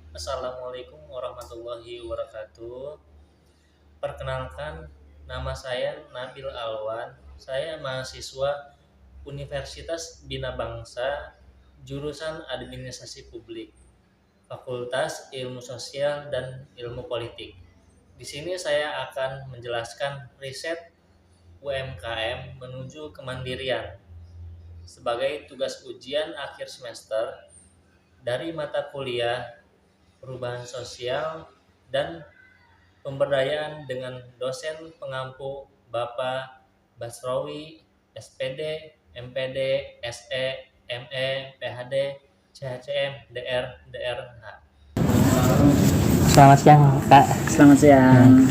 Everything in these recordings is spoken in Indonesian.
Assalamualaikum warahmatullahi wabarakatuh. Perkenalkan, nama saya Nabil Alwan. Saya mahasiswa Universitas Bina Bangsa, jurusan Administrasi Publik, Fakultas Ilmu Sosial dan Ilmu Politik. Di sini saya akan menjelaskan riset UMKM menuju kemandirian sebagai tugas ujian akhir semester dari mata kuliah perubahan sosial dan pemberdayaan dengan dosen pengampu Bapak Basrawi, SPD, MPD, SE, ME, PhD, CHCM, DR, DRH. Selamat siang, Kak. Selamat siang.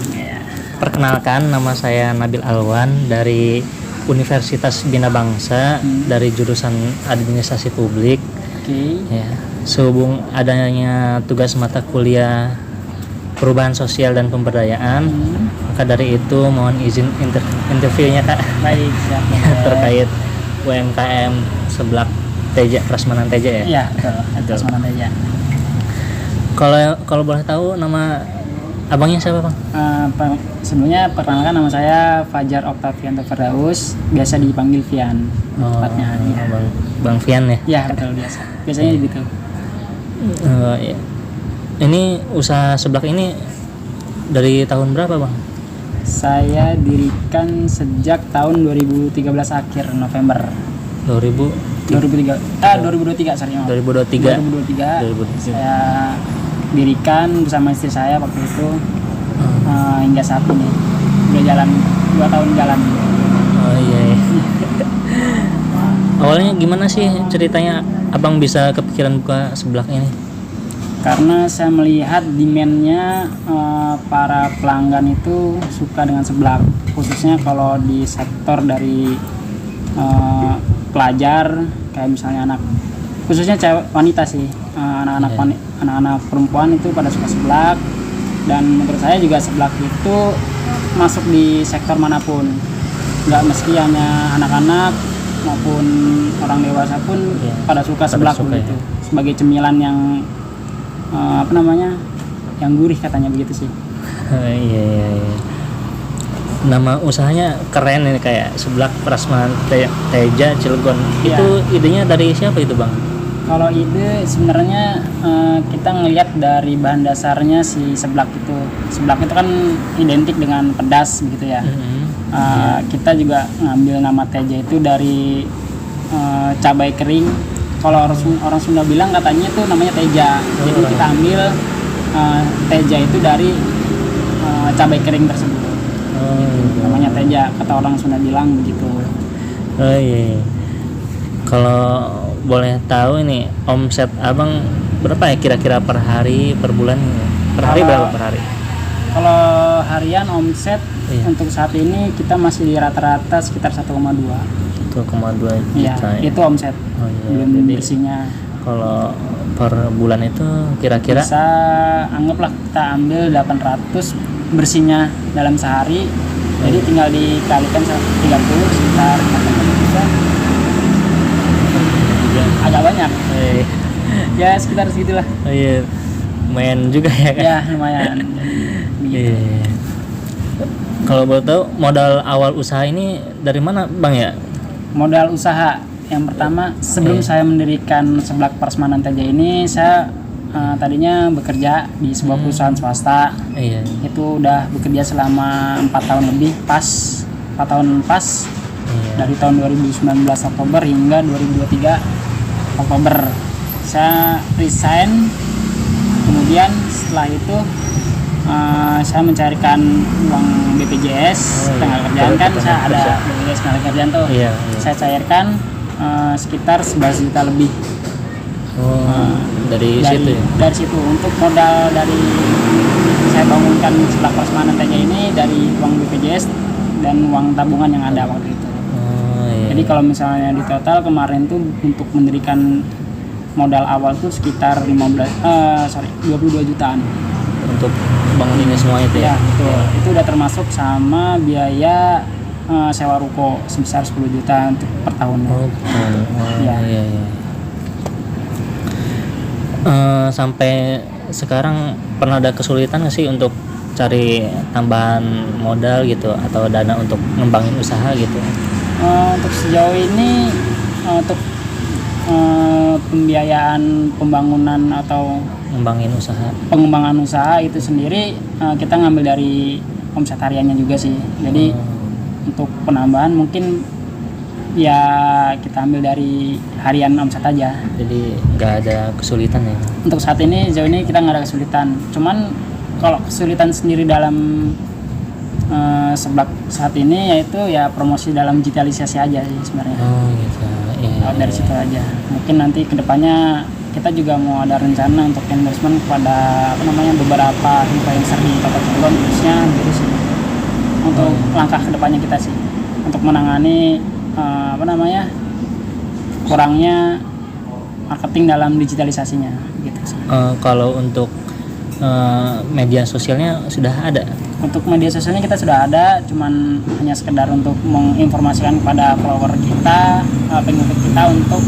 Perkenalkan, nama saya Nabil Alwan dari Universitas Bina Bangsa dari jurusan Administrasi Publik. Oke. Ya, sehubung adanya tugas mata kuliah perubahan sosial dan pemberdayaan, maka dari itu mohon izin interviewnya, Kak. Baik, siap. Terkait UMKM Seblak Teja, Prasmanan Teja ya. Iya, betul. Prasmanan Teja. Kalau boleh tahu nama abangnya siapa, Bang? Sebelumnya perkenalkan, nama saya Fajar Oktavianto Firdaus, biasa dipanggil Vian. Tepatnya. Ya. Bang Vian ya. Ya, betul, biasa. Biasanya gitu. Ya. Ini usaha seblak ini dari tahun berapa, Bang? Saya dirikan sejak tahun 2013 akhir November. 2023, sorry. 2023. 2023. Saya dirikan bersama istri saya waktu itu hingga saat ini udah jalan 2 tahun jalan. Oh iya. Awalnya gimana sih ceritanya abang bisa kepikiran buka seblak ini? Karena saya melihat demand-nya para pelanggan itu suka dengan seblak, khususnya kalau di sektor dari pelajar, kayak misalnya anak, khususnya cewek, wanita sih, anak-anak perempuan itu pada suka seblak. Dan menurut saya juga seblak itu masuk di sektor manapun, nggak meski hanya anak-anak maupun orang dewasa pun pada suka seblak begitu, sebagai cemilan yang yang gurih katanya begitu sih. Iya. Nama usahanya keren ini, kayak Seblak Prasmanan Teja Cilegon. Iya. Itu idenya dari siapa itu, Bang? Kalau ide sebenarnya kita ngelihat dari bahan dasarnya si seblak itu. Seblak itu kan identik dengan pedas begitu ya. Kita juga ngambil nama Teja itu dari cabai kering. Kalau orang Sunda bilang katanya itu namanya Teja. Jadi kita ambil Teja itu dari cabai kering tersebut. Namanya Teja, kata orang Sunda bilang begitu. Oh iya. Kalau boleh tahu ini omset abang berapa ya kira-kira per hari, per bulan? Per hari berapa per hari? Kalau harian omset untuk saat ini kita masih di rata-rata sekitar 1,2 juta. Ya, itu omset. Belum bersihnya. Kalau per bulan itu kira-kira bisa anggaplah kita ambil 800 bersihnya dalam sehari. Jadi tinggal dikalikan 30 sekitar 40 juta. Agak banyak. Ya sekitar segitulah. Oh iya. Lumayan juga ya, kan? Ya, lumayan. Iya. Kalau boleh tahu modal awal usaha ini dari mana, Bang ya? Modal usaha yang pertama, sebelum saya mendirikan Seblak Prasmanan Teja ini, saya tadinya bekerja di sebuah perusahaan swasta. Iya. Itu udah bekerja selama 4 tahun lebih, 4 tahun pas. Iya. Dari tahun 2019 Oktober hingga 2023 Oktober. Saya resign. Kemudian setelah itu saya mencarikan uang BPJS tenaga kerjaan, kan saya ada BPJS tenaga kerjaan tuh. Iya. Saya cairkan sekitar 11 juta lebih. Dari situ ya? Dari situ untuk modal dari saya bangunkan Seblak Prasmanan Teja ini dari uang BPJS dan uang tabungan yang ada waktu itu. Iya. Jadi kalau misalnya di total kemarin tuh untuk mendirikan modal awal tuh sekitar 22 jutaan. Untuk bangun ini semua itu ya? Ya, betul. Itu udah termasuk sama biaya sewa ruko sebesar 10 juta untuk per tahunnya. Iya. Sampai sekarang pernah ada kesulitan nggak sih untuk cari tambahan modal gitu atau dana untuk ngembangin usaha gitu? Untuk sejauh ini untuk pembiayaan pembangunan atau Ngembangin usaha. pengembangan usaha itu sendiri kita ngambil dari omset hariannya juga sih. Jadi untuk penambahan mungkin ya kita ambil dari harian omset aja. Jadi nggak ada kesulitan ya? Untuk saat ini sejauh ini kita nggak ada kesulitan. Cuman kalau kesulitan sendiri dalam seblak saat ini yaitu ya promosi dalam digitalisasi aja sih sebenarnya. Oh gitu. Iya, Dari situ aja. Mungkin nanti kedepannya kita juga mau ada rencana untuk endorsement kepada beberapa influencer di Kota Cilegon khususnya gitu sih. Untuk langkah kedepannya kita sih untuk menangani kurangnya marketing dalam digitalisasinya gitu sih. Kalau untuk media sosialnya sudah ada? Untuk media sosialnya kita sudah ada, cuman hanya sekedar untuk menginformasikan kepada follower kita, pengikut kita untuk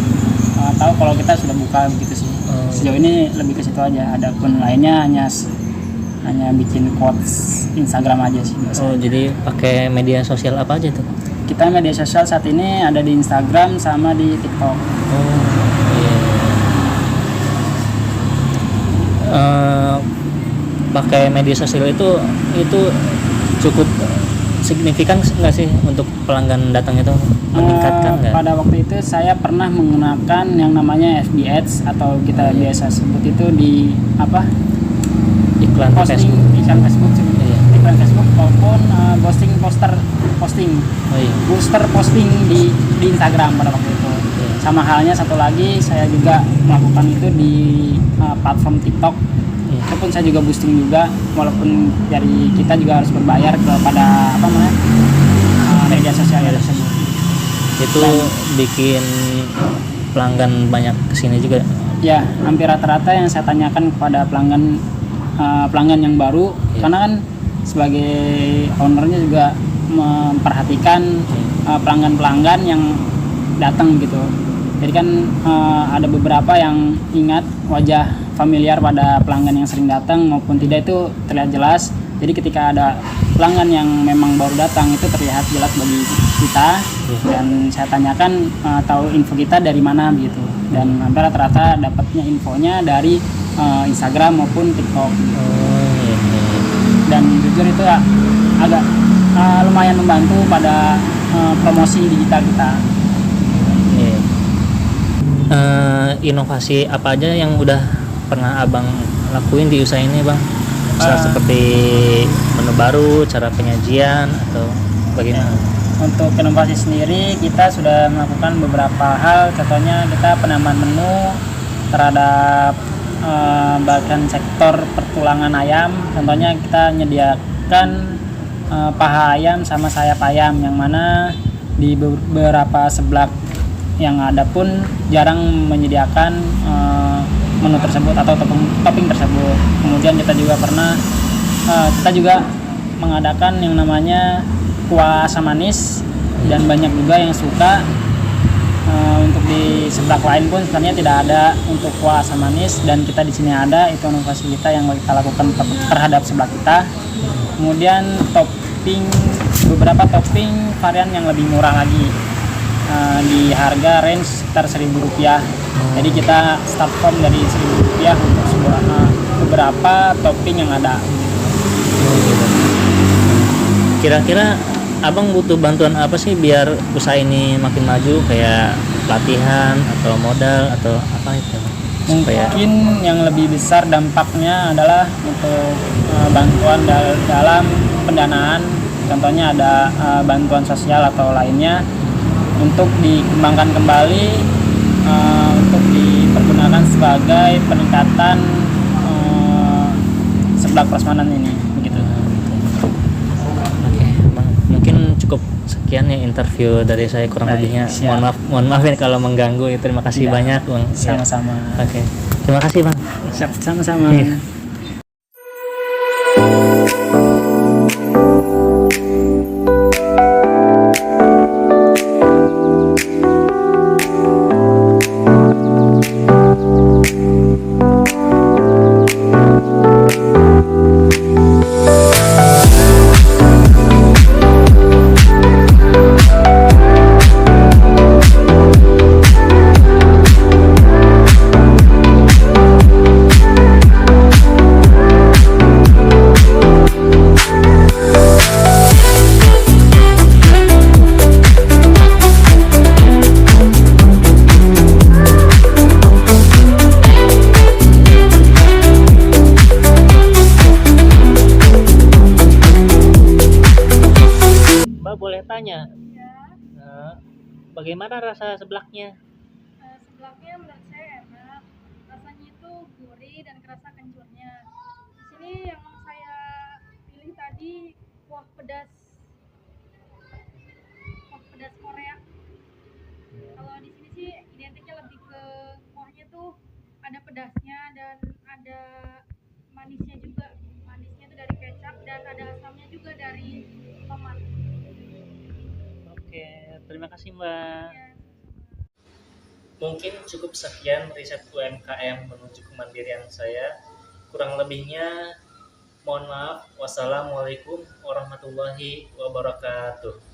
tahu kalau kita sudah buka begitu sih. Sejauh ini lebih ke situ aja. Ada pun lainnya hanya bikin quotes Instagram aja sih biasa. Oh, jadi pakai media sosial apa aja tuh? Kita media sosial saat ini ada di Instagram sama di TikTok. Oh iya. Pakai media sosial itu cukup signifikan nggak sih untuk pelanggan datang itu, meningkatkan nggak? Pada waktu itu saya pernah menggunakan yang namanya FB Ads atau kita biasa sebut itu di Iklan posting Facebook. iklan Facebook sih. Iya. Iklan Facebook maupun posting Oh iya. booster posting di Instagram pada waktu itu. Sama halnya satu lagi saya juga melakukan itu di platform TikTok. Itu pun saya juga boosting juga, walaupun dari kita juga harus berbayar kepada media sosial tersebut. Itu bikin pelanggan banyak kesini juga. Ya, hampir rata-rata yang saya tanyakan kepada pelanggan yang baru, karena kan sebagai ownernya juga memperhatikan pelanggan-pelanggan yang datang gitu. Jadi kan ada beberapa yang ingat wajah familiar pada pelanggan yang sering datang maupun tidak itu terlihat jelas. Jadi ketika ada pelanggan yang memang baru datang itu terlihat jelas bagi kita, dan saya tanyakan tahu info kita dari mana gitu. Dan hampir rata-rata dapatnya infonya dari Instagram maupun TikTok. Dan jujur itu agak lumayan membantu pada promosi digital kita. Inovasi apa aja yang udah pernah abang lakuin di usaha ini bang? Seperti menu baru, cara penyajian atau bagaimana? Untuk inovasi sendiri kita sudah melakukan beberapa hal. Contohnya kita penambahan menu terhadap bagian sektor pertulangan ayam. Contohnya kita menyediakan paha ayam sama sayap ayam, yang mana di beberapa seblak yang ada pun jarang menyediakan menu tersebut atau topping tersebut. Kemudian kita juga mengadakan yang namanya kuah asam manis, dan banyak juga yang suka. Untuk di seblak lain pun sebenarnya tidak ada untuk kuah asam manis, dan kita di sini ada. Itu inovasi kita yang kita lakukan terhadap seblak kita. Kemudian beberapa topping varian yang lebih murah lagi, di harga range sekitar Rp1.000. Jadi kita start from dari Rp1.000 untuk beberapa topping yang ada. Kira-kira abang butuh bantuan apa sih biar usaha ini makin maju, kayak pelatihan atau modal atau apa itu? Mungkin yang lebih besar dampaknya adalah untuk bantuan dalam pendanaan. Contohnya ada bantuan sosial atau lainnya untuk dikembangkan kembali, untuk dipergunakan sebagai peningkatan seblak prasmanan ini begitu. Oke, bang, mungkin cukup sekian ya interview dari saya, kurang lebihnya. Mohon maaf ya kalau mengganggu. Terima kasih banyak bang. Sama-sama. Oke, terima kasih bang. Sama-sama. Bagaimana rasa seblaknya? Seblaknya menurut saya enak, rasanya itu gurih dan kerasa kencurnya. Di sini yang saya pilih tadi kuah pedas Korea. Kalau di sini sih identiknya lebih ke kuahnya tuh ada pedasnya dan ada manisnya juga. Manisnya itu dari kecap dan ada asamnya juga dari tomat. Oke, terima kasih Mbak. Ya, Mungkin cukup sekian riset UMKM menuju kemandirian saya. Kurang lebihnya mohon maaf. Wassalamualaikum warahmatullahi wabarakatuh.